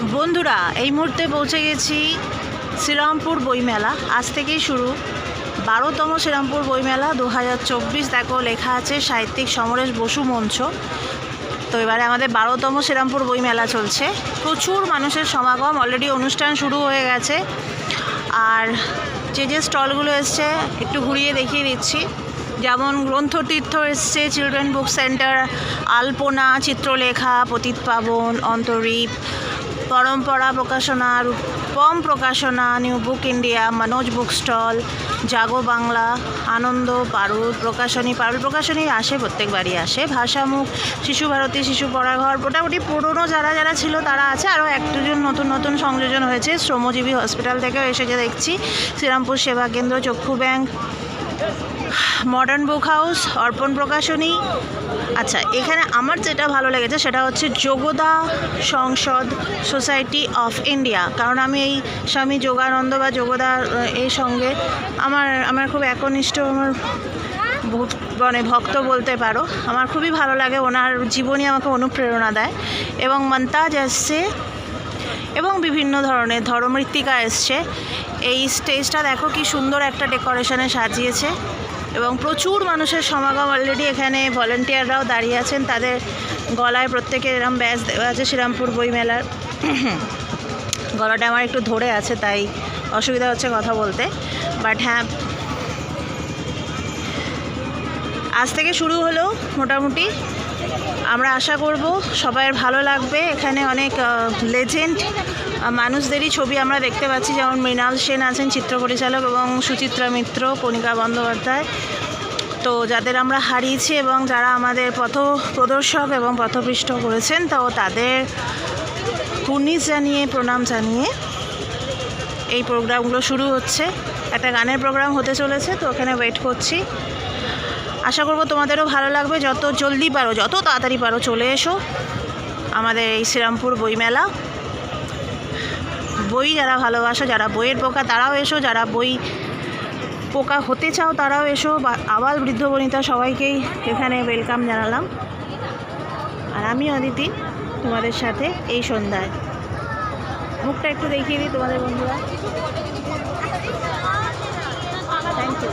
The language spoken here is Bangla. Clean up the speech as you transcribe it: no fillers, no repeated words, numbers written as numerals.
বন্ধুরা, এই মুহূর্তে পৌঁছে গেছি শ্রীরামপুর বইমেলা। আজ থেকেই শুরু 12তম শ্রীরামপুর বইমেলা 2024। দেখো লেখা আছে সাহিত্যিক সমরেশ বসু মঞ্চ। তো এবারে আমাদের 12তম শ্রীরামপুর বইমেলা চলছে। প্রচুর মানুষের সমাগম, অলরেডি অনুষ্ঠান শুরু হয়ে গেছে। আর যে স্টলগুলো এসছে একটু ঘুরিয়ে দেখিয়ে দিচ্ছি। যেমন গ্রন্থতীর্থ এসছে, children book centre, Alpana, Chitralekha, Patit Paban, Antarip, Parampara Prakashana, Rupam Prakashana, new book India, Manoj book stall, Jago Bangla, Ananda, Parul Prakashani. Parul Prakashani আসে, প্রত্যেকবারই আসে। ভাষামুখ, শিশু ভারতী, শিশু পড়াঘর, মোটামুটি পুরনো যারা ছিল তারা আছে। আরও একজন নতুন সংযোজন হয়েছে। শ্রমজীবী হসপিটাল থেকেও এসেছে দেখছি। শ্রীরামপুর সেবা কেন্দ্র, চক্ষু ব্যাংক, মডার্ন বুক হাউস, অর্পণ প্রকাশনী। আচ্ছা, এখানে আমার যেটা ভালো লেগেছে সেটা হচ্ছে যোগদা সংসদ সোসাইটি অফ ইন্ডিয়া। কারণ আমি এই স্বামী যোগানন্দ বা যোগদার এই সঙ্গে আমার খুব একনিষ্ঠ, আমার ভক্ত বলতে পারো। আমার খুবই ভালো লাগে, ওনার জীবনী আমাকে অনুপ্রেরণা দেয়। এবং মন্তাজ এসছে এবং বিভিন্ন ধরনের ধর্মমৃত্তিকা এসছে। এই স্টেজটা দেখো কি সুন্দর একটা ডেকোরেশনে সাজিয়েছে এবং প্রচুর মানুষের সমাগম। অলরেডি এখানে ভলেন্টিয়াররাও দাঁড়িয়ে আছেন, তাদের গলায় প্রত্যেকের এরম ব্যাজ দেওয়া আছে শ্রীরামপুর বইমেলার। গলাটা আমার একটু ধরে আছে, তাই অসুবিধা হচ্ছে কথা বলতে। বাট হ্যাঁ, আজ থেকে শুরু হলো মোটামুটি। আমরা আশা করব সবাইয়ের ভালো লাগবে। এখানে অনেক লেজেন্ড মানুষদেরই ছবি আমরা দেখতে পাচ্ছি, যেমন মৃণাল সেন আছেন চিত্র পরিচালক, এবং সুচিত্রা মিত্র, কণিকা বন্দ্যোপাধ্যায়। তো যাদের আমরা হারিয়েছি এবং যারা আমাদের পথ প্রদর্শক এবং পথপৃষ্ঠ করেছেন, তো তাদের কুর্নিশ জানিয়ে, প্রণাম জানিয়ে এই প্রোগ্রামগুলো শুরু হচ্ছে। একটা গানের প্রোগ্রাম হতে চলেছে, তো ওখানে ওয়েট করছি। আশা করব তোমাদেরও ভালো লাগবে। যত জলদি পারো, যত তাড়াতাড়ি পারো চলে এসো আমাদের এই শ্রীরামপুর বইমেলা। বই যারা ভালোবাসো, যারা বইয়ের পোকা তারাও এসো, যারা বই পোকা হতে চাও তারাও এসো। আবাল বৃদ্ধ বনিতা সবাইকেই এখানে ওয়েলকাম জানালাম। আর আমি অদিতি তোমাদের সাথে এই সন্ধ্যায়। মুখটা একটু দেখিয়ে দিই তোমাদের বন্ধুরা। Thank you.